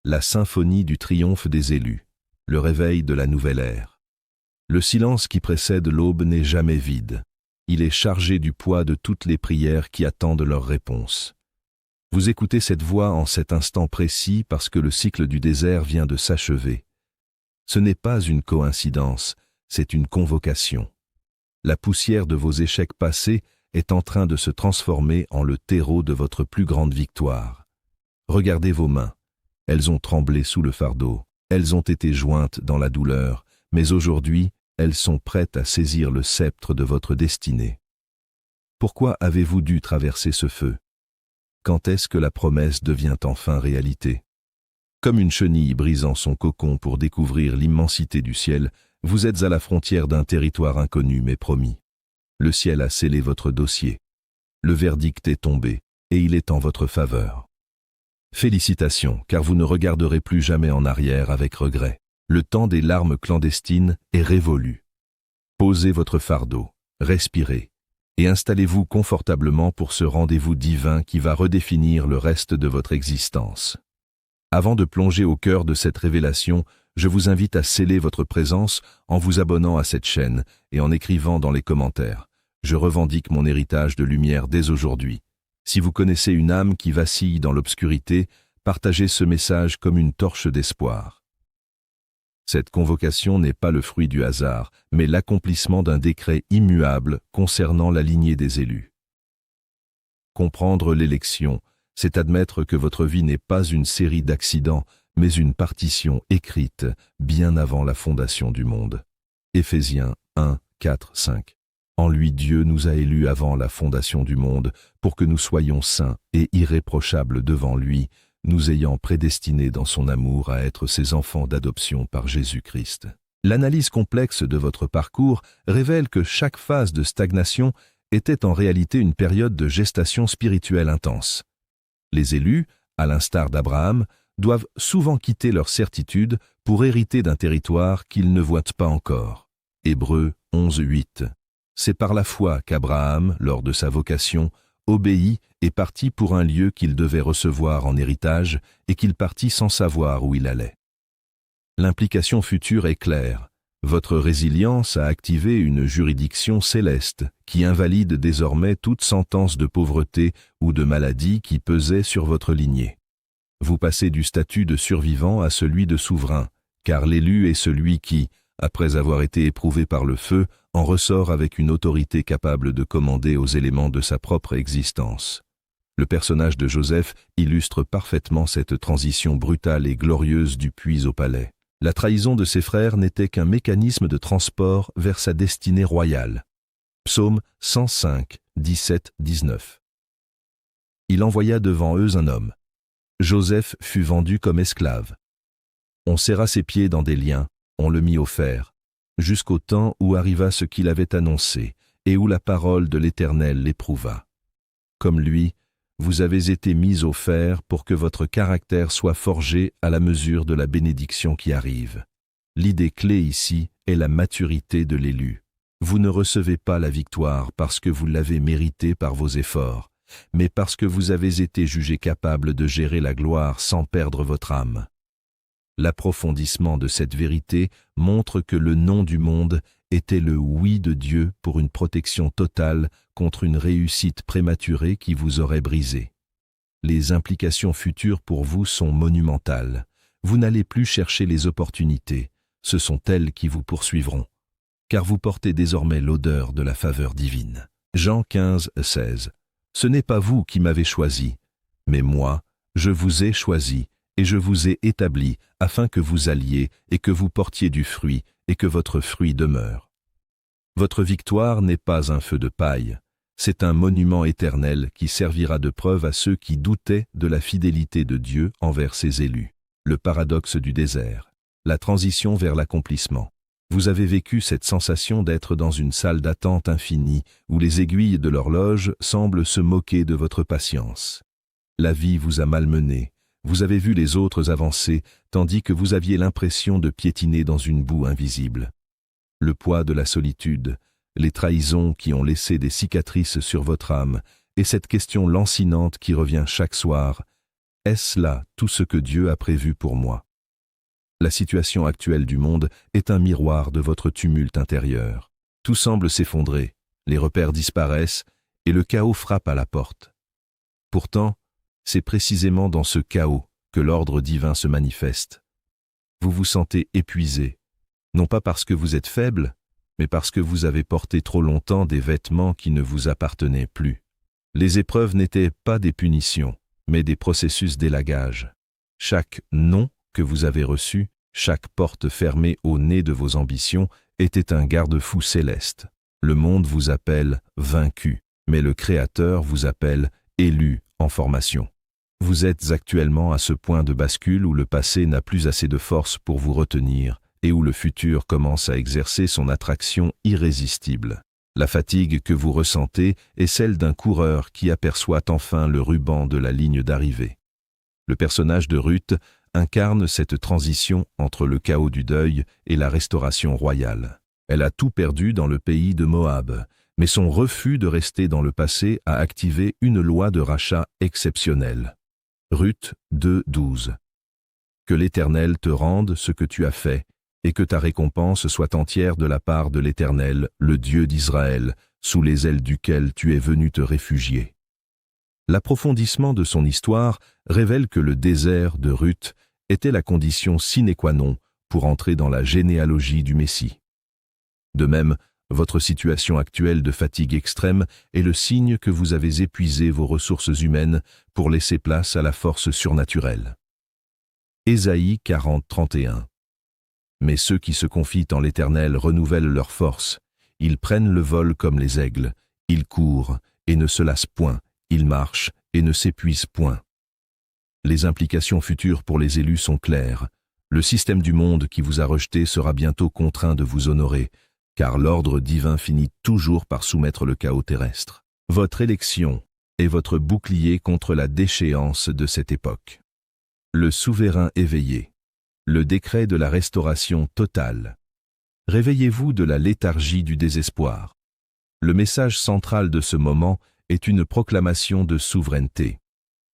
la symphonie du triomphe des élus, le réveil de la nouvelle ère. Le silence qui précède l'aube n'est jamais vide. Il est chargé du poids de toutes les prières qui attendent leur réponse. Vous écoutez cette voix en cet instant précis parce que le cycle du désert vient de s'achever. Ce n'est pas une coïncidence, c'est une convocation. La poussière de vos échecs passés est en train de se transformer en le terreau de votre plus grande victoire. Regardez vos mains. Elles ont tremblé sous le fardeau, elles ont été jointes dans la douleur, mais aujourd'hui, elles sont prêtes à saisir le sceptre de votre destinée. Pourquoi avez-vous dû traverser ce feu? Quand est-ce que la promesse devient enfin réalité? Comme une chenille brisant son cocon pour découvrir l'immensité du ciel, vous êtes à la frontière d'un territoire inconnu mais promis. Le ciel a scellé votre dossier. Le verdict est tombé, et il est en votre faveur. Félicitations, car vous ne regarderez plus jamais en arrière avec regret. Le temps des larmes clandestines est révolu. Posez votre fardeau, respirez, et installez-vous confortablement pour ce rendez-vous divin qui va redéfinir le reste de votre existence. Avant de plonger au cœur de cette révélation, je vous invite à sceller votre présence en vous abonnant à cette chaîne et en écrivant dans les commentaires. Je revendique mon héritage de lumière dès aujourd'hui. Si vous connaissez une âme qui vacille dans l'obscurité, partagez ce message comme une torche d'espoir. Cette convocation n'est pas le fruit du hasard, mais l'accomplissement d'un décret immuable concernant la lignée des élus. Comprendre l'élection, c'est admettre que votre vie n'est pas une série d'accidents, mais une partition écrite bien avant la fondation du monde. Éphésiens 1, 4, 5. En lui, Dieu nous a élus avant la fondation du monde pour que nous soyons saints et irréprochables devant lui, nous ayant prédestinés dans son amour à être ses enfants d'adoption par Jésus-Christ. L'analyse complexe de votre parcours révèle que chaque phase de stagnation était en réalité une période de gestation spirituelle intense. Les élus, à l'instar d'Abraham, doivent souvent quitter leur certitude pour hériter d'un territoire qu'ils ne voient pas encore. Hébreux 11, 8. C'est par la foi qu'Abraham, lors de sa vocation, obéit et partit pour un lieu qu'il devait recevoir en héritage et qu'il partit sans savoir où il allait. L'implication future est claire. Votre résilience a activé une juridiction céleste qui invalide désormais toute sentence de pauvreté ou de maladie qui pesait sur votre lignée. Vous passez du statut de survivant à celui de souverain, car l'élu est celui qui, après avoir été éprouvé par le feu, en ressort avec une autorité capable de commander aux éléments de sa propre existence. Le personnage de Joseph illustre parfaitement cette transition brutale et glorieuse du puits au palais. La trahison de ses frères n'était qu'un mécanisme de transport vers sa destinée royale. Psaume 105, 17, 19. Il envoya devant eux un homme. Joseph fut vendu comme esclave. On serra ses pieds dans des liens, on le mit au fer, jusqu'au temps où arriva ce qu'il avait annoncé et où la parole de l'Éternel l'éprouva. Comme lui, vous avez été mis au fer pour que votre caractère soit forgé à la mesure de la bénédiction qui arrive. L'idée clé ici est la maturité de l'élu. Vous ne recevez pas la victoire parce que vous l'avez méritée par vos efforts, mais parce que vous avez été jugé capable de gérer la gloire sans perdre votre âme. L'approfondissement de cette vérité montre que le non du monde était le oui de Dieu pour une protection totale contre une réussite prématurée qui vous aurait brisé. Les implications futures pour vous sont monumentales. Vous n'allez plus chercher les opportunités, ce sont elles qui vous poursuivront, car vous portez désormais l'odeur de la faveur divine. Jean 15, 16. Ce n'est pas vous qui m'avez choisi, mais moi, je vous ai choisi, et je vous ai établi afin que vous alliez et que vous portiez du fruit et que votre fruit demeure. Votre victoire n'est pas un feu de paille, c'est un monument éternel qui servira de preuve à ceux qui doutaient de la fidélité de Dieu envers ses élus. Le paradoxe du désert, la transition vers l'accomplissement. Vous avez vécu cette sensation d'être dans une salle d'attente infinie où les aiguilles de l'horloge semblent se moquer de votre patience. La vie vous a malmené. Vous avez vu les autres avancer, tandis que vous aviez l'impression de piétiner dans une boue invisible. Le poids de la solitude, les trahisons qui ont laissé des cicatrices sur votre âme, et cette question lancinante qui revient chaque soir, Est-ce là tout ce que Dieu a prévu pour moi? La situation actuelle du monde est un miroir de votre tumulte intérieur. Tout semble s'effondrer, les repères disparaissent et le chaos frappe à la porte. Pourtant, c'est précisément dans ce chaos que l'ordre divin se manifeste. Vous vous sentez épuisé, non pas parce que vous êtes faible, mais parce que vous avez porté trop longtemps des vêtements qui ne vous appartenaient plus. Les épreuves n'étaient pas des punitions, mais des processus d'élagage. Chaque non que vous avez reçu, chaque porte fermée au nez de vos ambitions était un garde-fou céleste. Le monde vous appelle vaincu, mais le Créateur vous appelle élu en formation. Vous êtes actuellement à ce point de bascule où le passé n'a plus assez de force pour vous retenir et où le futur commence à exercer son attraction irrésistible. La fatigue que vous ressentez est celle d'un coureur qui aperçoit enfin le ruban de la ligne d'arrivée. Le personnage de Ruth incarne cette transition entre le chaos du deuil et la restauration royale. Elle a tout perdu dans le pays de Moab, mais son refus de rester dans le passé a activé une loi de rachat exceptionnelle. Ruth 2:12. Que l'Éternel te rende ce que tu as fait, et que ta récompense soit entière de la part de l'Éternel, le Dieu d'Israël, sous les ailes duquel tu es venu te réfugier. L'approfondissement de son histoire révèle que le désert de Ruth était la condition sine qua non pour entrer dans la généalogie du Messie. De même, votre situation actuelle de fatigue extrême est le signe que vous avez épuisé vos ressources humaines pour laisser place à la force surnaturelle. Ésaïe 40:31. Mais ceux qui se confient en l'Éternel renouvellent leur force. Ils prennent le vol comme les aigles. Ils courent et ne se lassent point. Ils marchent et ne s'épuisent point. Les implications futures pour les élus sont claires. Le système du monde qui vous a rejeté sera bientôt contraint de vous honorer, car l'ordre divin finit toujours par soumettre le chaos terrestre. Votre élection est votre bouclier contre la déchéance de cette époque. Le souverain éveillé. Le décret de la restauration totale. Réveillez-vous de la léthargie du désespoir. Le message central de ce moment est une proclamation de souveraineté.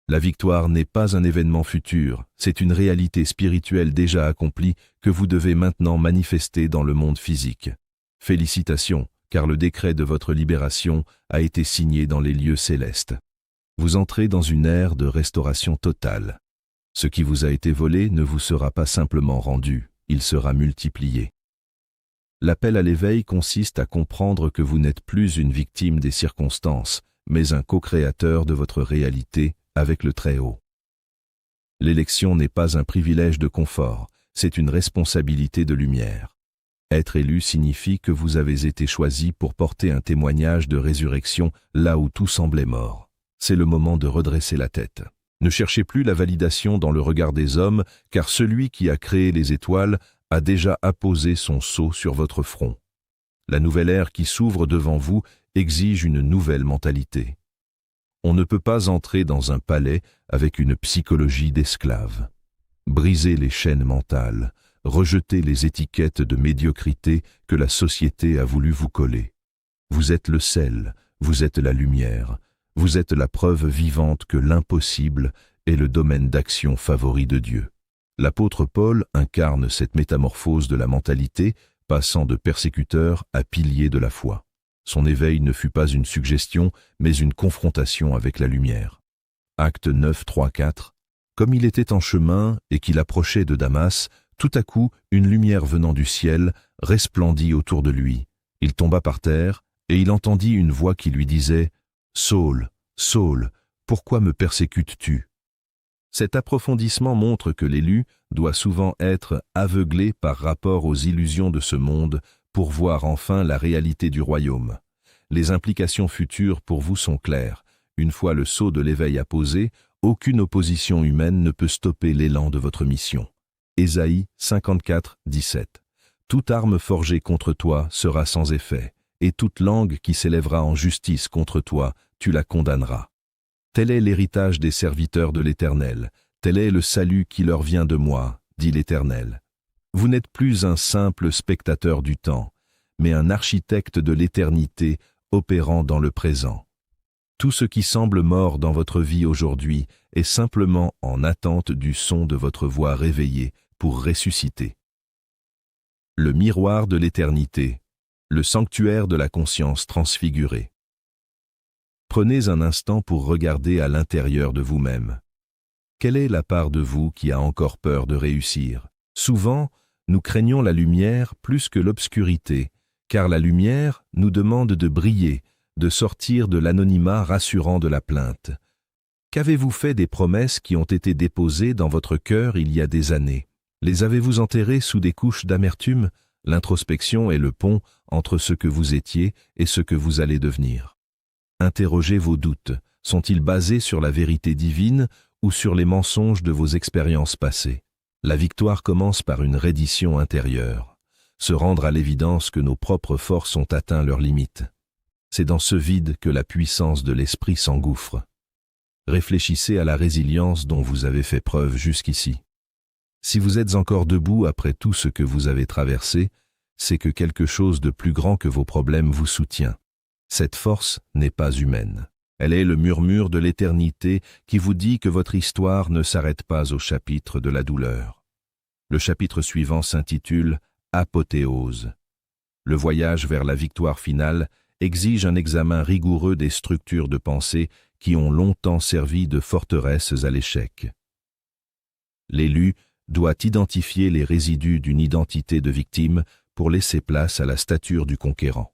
La victoire n'est pas un événement futur, c'est une réalité spirituelle déjà accomplie que vous devez maintenant manifester dans le monde physique. Félicitations, car le décret de votre libération a été signé dans les lieux célestes. Vous entrez dans une ère de restauration totale. Ce qui vous a été volé ne vous sera pas simplement rendu, il sera multiplié. L'appel à l'éveil consiste à comprendre que vous n'êtes plus une victime des circonstances, mais un co-créateur de votre réalité avec le Très-Haut. L'élection n'est pas un privilège de confort, c'est une responsabilité de lumière. Être élu signifie que vous avez été choisi pour porter un témoignage de résurrection là où tout semblait mort. C'est le moment de redresser la tête. Ne cherchez plus la validation dans le regard des hommes, car celui qui a créé les étoiles a déjà apposé son sceau sur votre front. La nouvelle ère qui s'ouvre devant vous exige une nouvelle mentalité. On ne peut pas entrer dans un palais avec une psychologie d'esclave. Brisez les chaînes mentales, rejetez les étiquettes de médiocrité que la société a voulu vous coller. Vous êtes le sel, vous êtes la lumière, vous êtes la preuve vivante que l'impossible est le domaine d'action favori de Dieu. L'apôtre Paul incarne cette métamorphose de la mentalité, passant de persécuteur à pilier de la foi. Son éveil ne fut pas une suggestion, mais une confrontation avec la lumière. Acte 9, 3, 4. Comme il était en chemin et qu'il approchait de Damas, tout à coup, une lumière venant du ciel resplendit autour de lui. Il tomba par terre et il entendit une voix qui lui disait « Saul, Saul, pourquoi me persécutes-tu » Cet approfondissement montre que l'élu doit souvent être aveuglé par rapport aux illusions de ce monde pour voir enfin la réalité du royaume. Les implications futures pour vous sont claires. Une fois le sceau de l'éveil apposé, aucune opposition humaine ne peut stopper l'élan de votre mission. Ésaïe 54, 17. Toute arme forgée contre toi sera sans effet, et toute langue qui s'élèvera en justice contre toi, tu la condamneras. Tel est l'héritage des serviteurs de l'Éternel, tel est le salut qui leur vient de moi, dit l'Éternel. Vous n'êtes plus un simple spectateur du temps, mais un architecte de l'éternité opérant dans le présent. Tout ce qui semble mort dans votre vie aujourd'hui est simplement en attente du son de votre voix réveillée pour ressusciter. Le miroir de l'éternité, le sanctuaire de la conscience transfigurée. Prenez un instant pour regarder à l'intérieur de vous-même. Quelle est la part de vous qui a encore peur de réussir? Souvent, nous craignons la lumière plus que l'obscurité, car la lumière nous demande de briller, de sortir de l'anonymat rassurant de la plainte. Qu'avez-vous fait des promesses qui ont été déposées dans votre cœur il y a des années? Les avez-vous enterrées sous des couches d'amertume? L'introspection est le pont entre ce que vous étiez et ce que vous allez devenir. Interrogez vos doutes. Sont-ils basés sur la vérité divine ou sur les mensonges de vos expériences passées? La victoire commence par une reddition intérieure. Se rendre à l'évidence que nos propres forces ont atteint leurs limites. C'est dans ce vide que la puissance de l'esprit s'engouffre. Réfléchissez à la résilience dont vous avez fait preuve jusqu'ici. Si vous êtes encore debout après tout ce que vous avez traversé, c'est que quelque chose de plus grand que vos problèmes vous soutient. Cette force n'est pas humaine. Elle est le murmure de l'éternité qui vous dit que votre histoire ne s'arrête pas au chapitre de la douleur. Le chapitre suivant s'intitule « Apothéose ». Le voyage vers la victoire finale exige un examen rigoureux des structures de pensée qui ont longtemps servi de forteresses à l'échec. L'élu doit identifier les résidus d'une identité de victime pour laisser place à la stature du conquérant.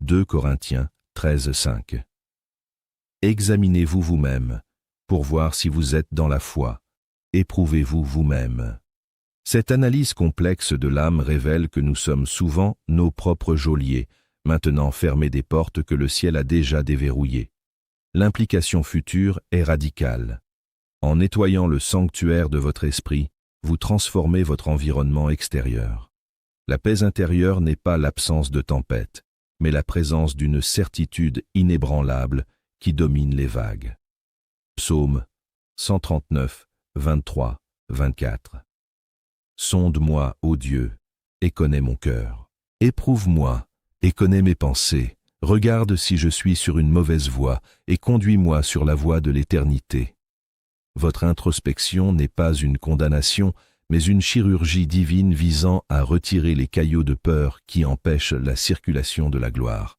2 Corinthiens 13:5. Examinez-vous vous-même pour voir si vous êtes dans la foi. Éprouvez-vous vous-même. Cette analyse complexe de l'âme révèle que nous sommes souvent nos propres geôliers, maintenant fermer des portes que le ciel a déjà déverrouillées. L'implication future est radicale. En nettoyant le sanctuaire de votre esprit, vous transformez votre environnement extérieur. La paix intérieure n'est pas l'absence de tempête, mais la présence d'une certitude inébranlable qui domine les vagues. Psaume 139, 23, 24. Sonde-moi, ô Dieu, et connais mon cœur. Éprouve-moi, et connais mes pensées. Regarde si je suis sur une mauvaise voie, et conduis-moi sur la voie de l'éternité. Votre introspection n'est pas une condamnation, mais une chirurgie divine visant à retirer les caillots de peur qui empêchent la circulation de la gloire.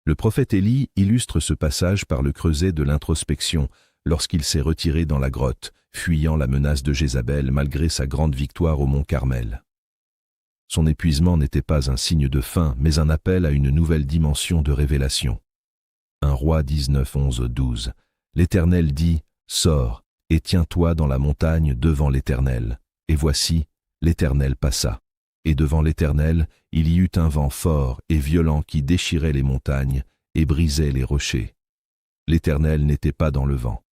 Le prophète Élie illustre ce passage par le creuset de l'introspection lorsqu'il s'est retiré dans la grotte, fuyant la menace de Jézabel malgré sa grande victoire au mont Carmel. Son épuisement n'était pas un signe de fin, mais un appel à une nouvelle dimension de révélation. 1 Roi 19, 11, 12. L'Éternel dit, « Sors, et tiens-toi dans la montagne devant l'Éternel. » Et voici, l'Éternel passa. Et devant l'Éternel, il y eut un vent fort et violent qui déchirait les montagnes et brisait les rochers. L'Éternel n'était pas dans le vent.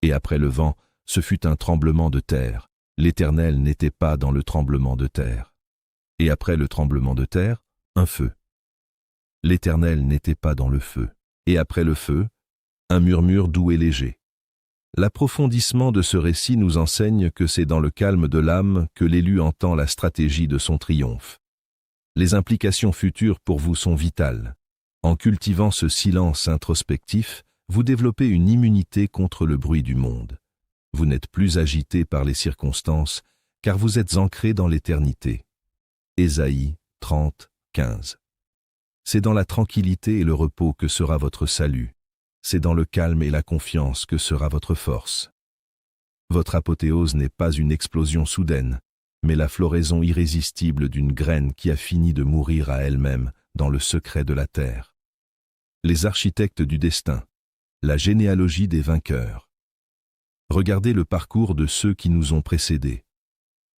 Et après le vent, ce fut un tremblement de terre. L'Éternel n'était pas dans le tremblement de terre. Et après le tremblement de terre, un feu. L'Éternel n'était pas dans le feu. Et après le feu, un murmure doux et léger. L'approfondissement de ce récit nous enseigne que c'est dans le calme de l'âme que l'élu entend la stratégie de son triomphe. Les implications futures pour vous sont vitales. En cultivant ce silence introspectif, vous développez une immunité contre le bruit du monde. Vous n'êtes plus agité par les circonstances, car vous êtes ancré dans l'éternité. Ésaïe 30, 15. C'est dans la tranquillité et le repos que sera votre salut. C'est dans le calme et la confiance que sera votre force. Votre apothéose n'est pas une explosion soudaine, mais la floraison irrésistible d'une graine qui a fini de mourir à elle-même dans le secret de la terre. Les architectes du destin, la généalogie des vainqueurs. Regardez le parcours de ceux qui nous ont précédés.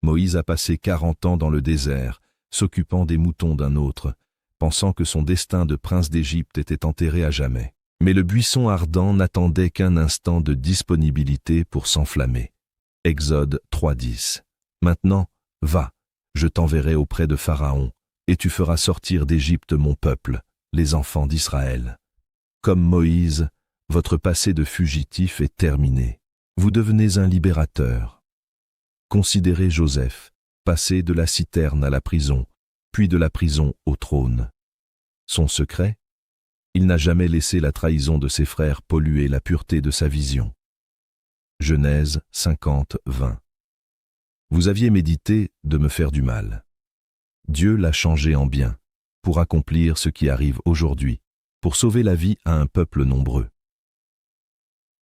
Moïse a passé 40 ans dans le désert, s'occupant des moutons d'un autre, pensant que son destin de prince d'Égypte était enterré à jamais. Mais le buisson ardent n'attendait qu'un instant de disponibilité pour s'enflammer. Exode 3:10. Maintenant, va, je t'enverrai auprès de Pharaon, et tu feras sortir d'Égypte mon peuple, les enfants d'Israël. Comme Moïse, votre passé de fugitif est terminé. Vous devenez un libérateur. Considérez Joseph, passé de la citerne à la prison, puis de la prison au trône. Son secret ? Il n'a jamais laissé la trahison de ses frères polluer la pureté de sa vision. Genèse 50, 20. Vous aviez médité de me faire du mal. Dieu l'a changé en bien, pour accomplir ce qui arrive aujourd'hui, pour sauver la vie à un peuple nombreux.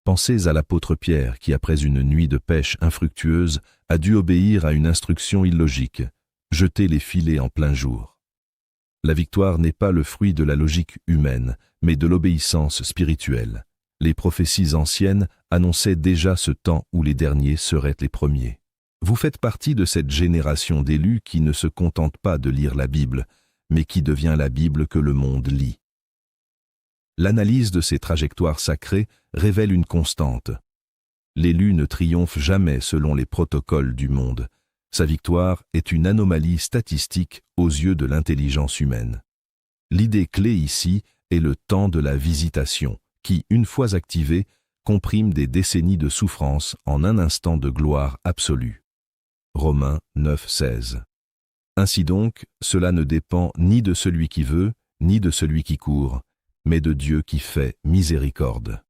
Pensez à l'apôtre Pierre qui, après une nuit de pêche infructueuse, a dû obéir à une instruction illogique, jeter les filets en plein jour. La victoire n'est pas le fruit de la logique humaine, mais de l'obéissance spirituelle. Les prophéties anciennes annonçaient déjà ce temps où les derniers seraient les premiers. Vous faites partie de cette génération d'élus qui ne se contente pas de lire la Bible, mais qui devient la Bible que le monde lit. L'analyse de ces trajectoires sacrées révèle une constante. L'élu ne triomphe jamais selon les protocoles du monde. Sa victoire est une anomalie statistique aux yeux de l'intelligence humaine. L'idée clé ici est le temps de la visitation, qui, une fois activé, comprime des décennies de souffrance en un instant de gloire absolue. Romains 9, 16. Ainsi donc, cela ne dépend ni de celui qui veut, ni de celui qui court, mais de Dieu qui fait miséricorde.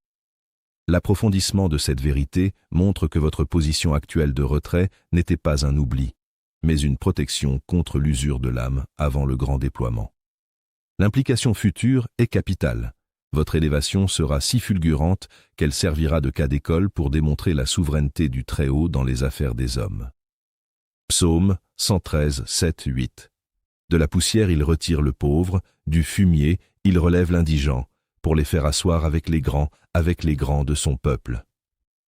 L'approfondissement de cette vérité montre que votre position actuelle de retrait n'était pas un oubli, mais une protection contre l'usure de l'âme avant le grand déploiement. L'implication future est capitale. Votre élévation sera si fulgurante qu'elle servira de cas d'école pour démontrer la souveraineté du Très-Haut dans les affaires des hommes. Psaume 113, 7, 8. De la poussière il retire le pauvre, du fumier il relève l'indigent, pour les faire asseoir avec les grands de son peuple.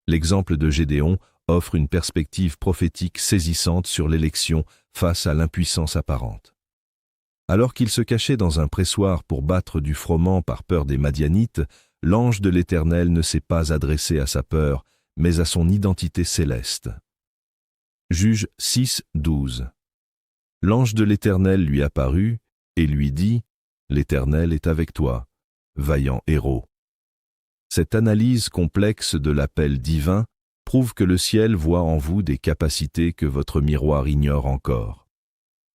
L'exemple de Gédéon offre une perspective prophétique saisissante sur l'élection face à l'impuissance apparente. Alors qu'il se cachait dans un pressoir pour battre du froment par peur des Madianites, l'ange de l'Éternel ne s'est pas adressé à sa peur, mais à son identité céleste. Juge 6, 12. L'ange de l'Éternel lui apparut et lui dit « L'Éternel est avec toi, vaillant héros. » Cette analyse complexe de l'appel divin prouve que le ciel voit en vous des capacités que votre miroir ignore encore.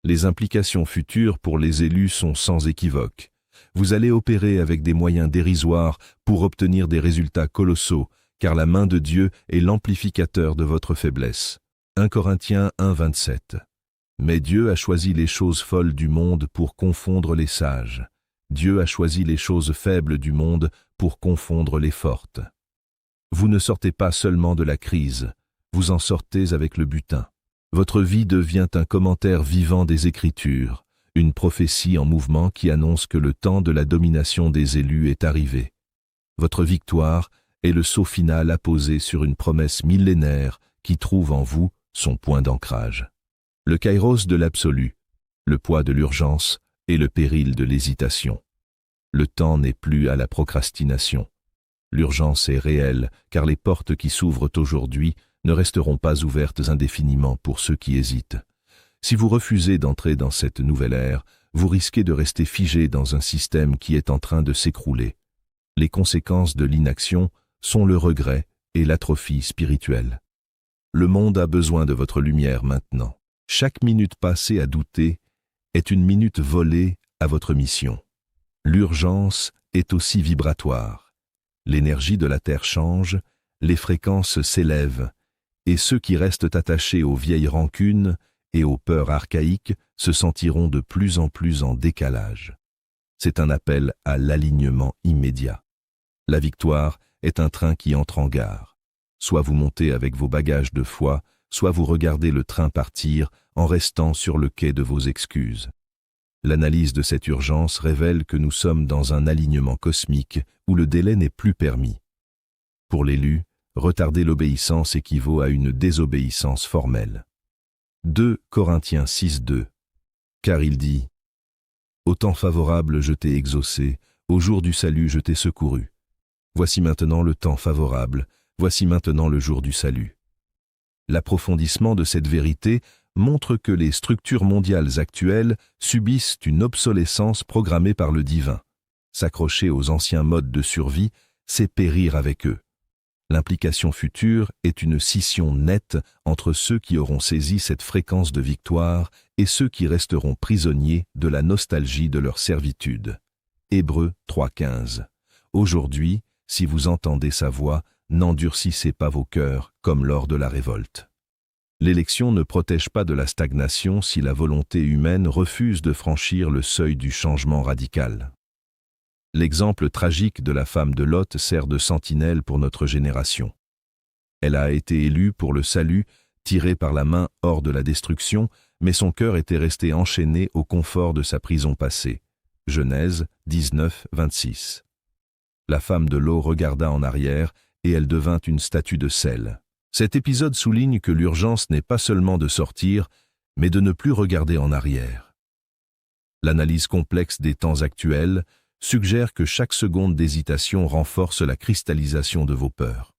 Les implications futures pour les élus sont sans équivoque. Vous allez opérer avec des moyens dérisoires pour obtenir des résultats colossaux, car la main de Dieu est l'amplificateur de votre faiblesse. 1 Corinthiens 1, 27. Mais Dieu a choisi les choses folles du monde pour confondre les sages. Dieu a choisi les choses faibles du monde pour confondre les fortes. Vous ne sortez pas seulement de la crise, vous en sortez avec le butin. Votre vie devient un commentaire vivant des Écritures, une prophétie en mouvement qui annonce que le temps de la domination des élus est arrivé. Votre victoire est le sceau final apposé sur une promesse millénaire qui trouve en vous son point d'ancrage. Le kairos de l'absolu, le poids de l'urgence et le péril de l'hésitation. Le temps n'est plus à la procrastination. L'urgence est réelle, car les portes qui s'ouvrent aujourd'hui ne resteront pas ouvertes indéfiniment pour ceux qui hésitent. Si vous refusez d'entrer dans cette nouvelle ère, vous risquez de rester figé dans un système qui est en train de s'écrouler. Les conséquences de l'inaction sont le regret et l'atrophie spirituelle. Le monde a besoin de votre lumière maintenant. Chaque minute passée à douter est une minute volée à votre mission. L'urgence est aussi vibratoire. L'énergie de la Terre change, les fréquences s'élèvent, et ceux qui restent attachés aux vieilles rancunes et aux peurs archaïques se sentiront de plus en plus en décalage. C'est un appel à l'alignement immédiat. La victoire est un train qui entre en gare. Soit vous montez avec vos bagages de foi, soit vous regardez le train partir en restant sur le quai de vos excuses. L'analyse de cette urgence révèle que nous sommes dans un alignement cosmique où le délai n'est plus permis. Pour l'élu, retarder l'obéissance équivaut à une désobéissance formelle. 2 Corinthiens 6, 2. Car il dit « Au temps favorable je t'ai exaucé, au jour du salut je t'ai secouru. Voici maintenant le temps favorable, voici maintenant le jour du salut. » L'approfondissement de cette vérité montre que les structures mondiales actuelles subissent une obsolescence programmée par le divin. S'accrocher aux anciens modes de survie, c'est périr avec eux. L'implication future est une scission nette entre ceux qui auront saisi cette fréquence de victoire et ceux qui resteront prisonniers de la nostalgie de leur servitude. Hébreux 3,15. Aujourd'hui, si vous entendez sa voix, n'endurcissez pas vos cœurs comme lors de la révolte. L'élection ne protège pas de la stagnation si la volonté humaine refuse de franchir le seuil du changement radical. L'exemple tragique de la femme de Lot sert de sentinelle pour notre génération. Elle a été élue pour le salut, tirée par la main hors de la destruction, mais son cœur était resté enchaîné au confort de sa prison passée. Genèse 19, 26. La femme de Lot regarda en arrière et elle devint une statue de sel. Cet épisode souligne que l'urgence n'est pas seulement de sortir, mais de ne plus regarder en arrière. L'analyse complexe des temps actuels suggère que chaque seconde d'hésitation renforce la cristallisation de vos peurs.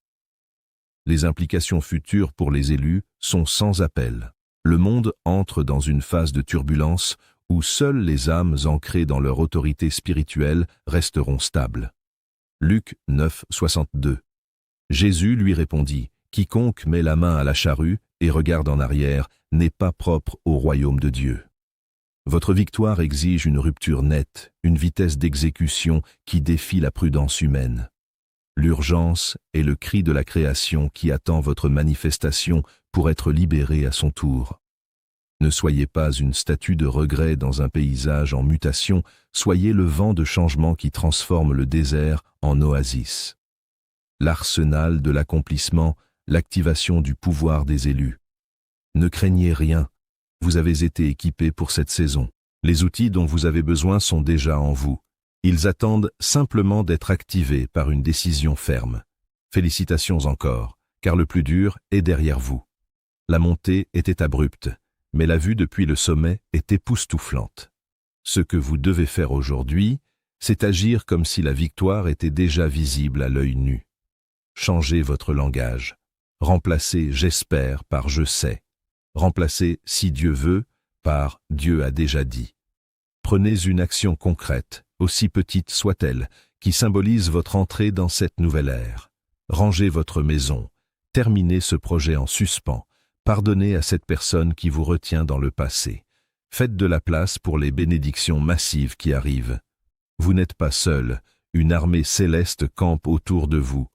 Les implications futures pour les élus sont sans appel. Le monde entre dans une phase de turbulence où seules les âmes ancrées dans leur autorité spirituelle resteront stables. Luc 9, 62. Jésus lui répondit, « Quiconque met la main à la charrue et regarde en arrière n'est pas propre au royaume de Dieu. » Votre victoire exige une rupture nette, une vitesse d'exécution qui défie la prudence humaine. L'urgence est le cri de la création qui attend votre manifestation pour être libérée à son tour. Ne soyez pas une statue de regret dans un paysage en mutation, soyez le vent de changement qui transforme le désert en oasis. L'arsenal de l'accomplissement, l'activation du pouvoir des élus. Ne craignez rien, vous avez été équipé pour cette saison. Les outils dont vous avez besoin sont déjà en vous. Ils attendent simplement d'être activés par une décision ferme. Félicitations encore, car le plus dur est derrière vous. La montée était abrupte, mais la vue depuis le sommet est époustouflante. Ce que vous devez faire aujourd'hui, c'est agir comme si la victoire était déjà visible à l'œil nu. Changez votre langage. Remplacez « j'espère » par « je sais ». Remplacez « si Dieu veut » par « Dieu a déjà dit ». Prenez une action concrète, aussi petite soit-elle, qui symbolise votre entrée dans cette nouvelle ère. Rangez votre maison, terminez ce projet en suspens, pardonnez à cette personne qui vous retient dans le passé. Faites de la place pour les bénédictions massives qui arrivent. Vous n'êtes pas seul, une armée céleste campe autour de vous.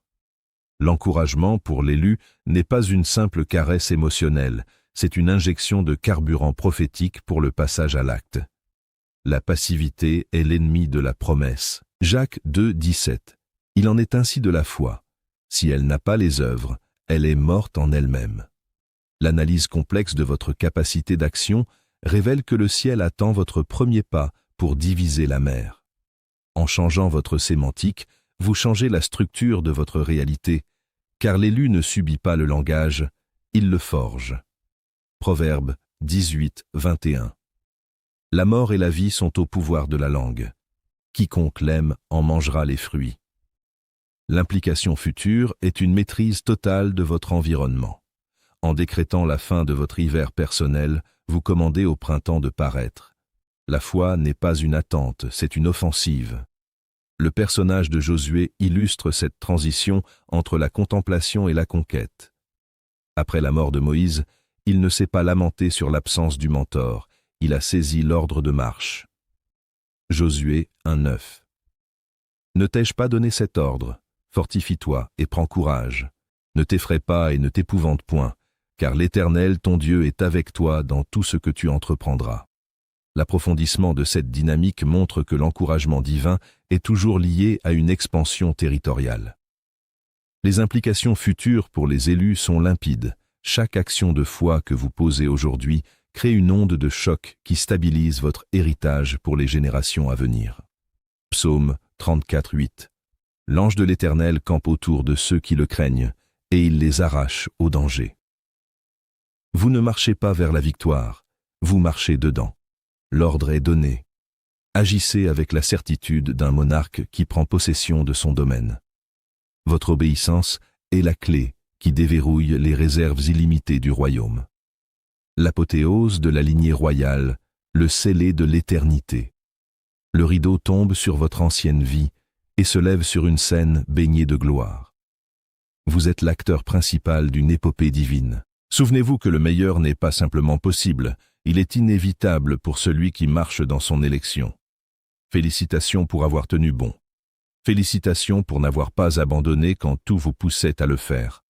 L'encouragement pour l'élu n'est pas une simple caresse émotionnelle, c'est une injection de carburant prophétique pour le passage à l'acte. La passivité est l'ennemi de la promesse. Jacques 2, 17. Il en est ainsi de la foi. Si elle n'a pas les œuvres, elle est morte en elle-même. L'analyse complexe de votre capacité d'action révèle que le ciel attend votre premier pas pour diviser la mer. En changeant votre sémantique, vous changez la structure de votre réalité, car l'élu ne subit pas le langage, il le forge. Proverbe 18, 21. La mort et la vie sont au pouvoir de la langue. Quiconque l'aime en mangera les fruits. L'implication future est une maîtrise totale de votre environnement. En décrétant la fin de votre hiver personnel, vous commandez au printemps de paraître. La foi n'est pas une attente, c'est une offensive. Le personnage de Josué illustre cette transition entre la contemplation et la conquête. Après la mort de Moïse, il ne s'est pas lamenté sur l'absence du mentor, il a saisi l'ordre de marche. Josué 1:9. Ne t'ai-je pas donné cet ordre? Fortifie-toi et prends courage. Ne t'effraie pas et ne t'épouvante point, car l'Éternel, ton Dieu, est avec toi dans tout ce que tu entreprendras. L'approfondissement de cette dynamique montre que l'encouragement divin est toujours lié à une expansion territoriale. Les implications futures pour les élus sont limpides. Chaque action de foi que vous posez aujourd'hui crée une onde de choc qui stabilise votre héritage pour les générations à venir. Psaume 34:8. L'ange de l'Éternel campe autour de ceux qui le craignent, et il les arrache au danger. Vous ne marchez pas vers la victoire, vous marchez dedans. L'ordre est donné. Agissez avec la certitude d'un monarque qui prend possession de son domaine. Votre obéissance est la clé qui déverrouille les réserves illimitées du royaume. L'apothéose de la lignée royale, le scellé de l'éternité. Le rideau tombe sur votre ancienne vie et se lève sur une scène baignée de gloire. Vous êtes l'acteur principal d'une épopée divine. Souvenez-vous que le meilleur n'est pas simplement possible, il est inévitable pour celui qui marche dans son élection. Félicitations pour avoir tenu bon. Félicitations pour n'avoir pas abandonné quand tout vous poussait à le faire.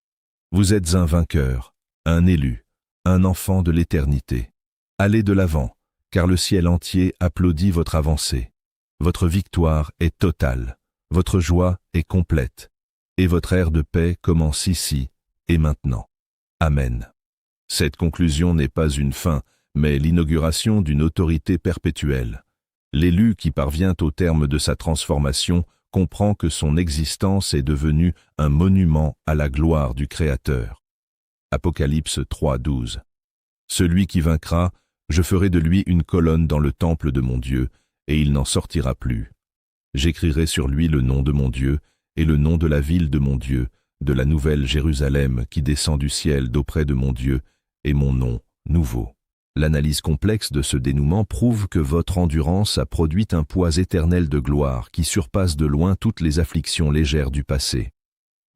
Vous êtes un vainqueur, un élu, un enfant de l'éternité. Allez de l'avant, car le ciel entier applaudit votre avancée. Votre victoire est totale, votre joie est complète, et votre ère de paix commence ici et maintenant. Amen. Cette conclusion n'est pas une fin, mais l'inauguration d'une autorité perpétuelle. L'élu qui parvient au terme de sa transformation comprend que son existence est devenue un monument à la gloire du Créateur. Apocalypse 3:12. Celui qui vaincra, je ferai de lui une colonne dans le temple de mon Dieu, et il n'en sortira plus. J'écrirai sur lui le nom de mon Dieu, et le nom de la ville de mon Dieu, de la nouvelle Jérusalem qui descend du ciel d'auprès de mon Dieu, et mon nom nouveau. L'analyse complexe de ce dénouement prouve que votre endurance a produit un poids éternel de gloire qui surpasse de loin toutes les afflictions légères du passé.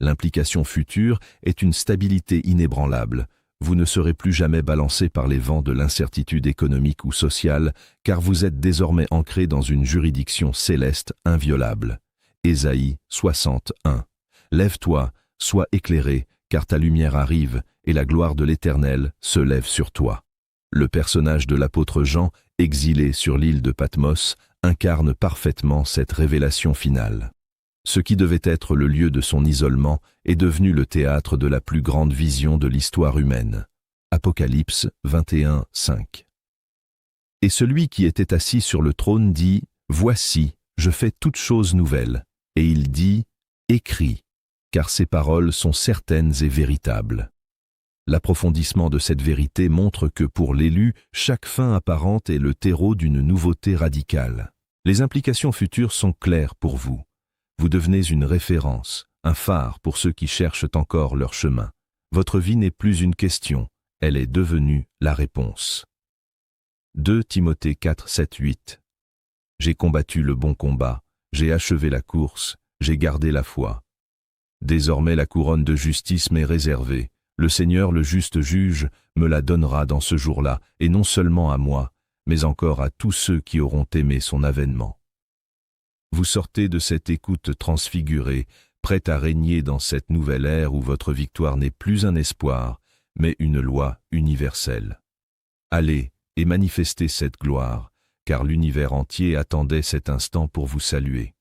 L'implication future est une stabilité inébranlable. Vous ne serez plus jamais balancé par les vents de l'incertitude économique ou sociale, car vous êtes désormais ancré dans une juridiction céleste inviolable. Ésaïe 61. Lève-toi, sois éclairé, car ta lumière arrive, et la gloire de l'Éternel se lève sur toi. Le personnage de l'apôtre Jean, exilé sur l'île de Patmos, incarne parfaitement cette révélation finale. Ce qui devait être le lieu de son isolement est devenu le théâtre de la plus grande vision de l'histoire humaine. Apocalypse 21:5. Et celui qui était assis sur le trône dit « Voici, je fais toutes choses nouvelles. » Et il dit « Écris, car ces paroles sont certaines et véritables. » L'approfondissement de cette vérité montre que pour l'élu, chaque fin apparente est le terreau d'une nouveauté radicale. Les implications futures sont claires pour vous. Vous devenez une référence, un phare pour ceux qui cherchent encore leur chemin. Votre vie n'est plus une question, elle est devenue la réponse. 2 Timothée 4:7-8. J'ai combattu le bon combat, j'ai achevé la course, j'ai gardé la foi. Désormais la couronne de justice m'est réservée. Le Seigneur, le juste juge, me la donnera dans ce jour-là, et non seulement à moi, mais encore à tous ceux qui auront aimé son avènement. Vous sortez de cette écoute transfigurée, prête à régner dans cette nouvelle ère où votre victoire n'est plus un espoir, mais une loi universelle. Allez et manifestez cette gloire, car l'univers entier attendait cet instant pour vous saluer.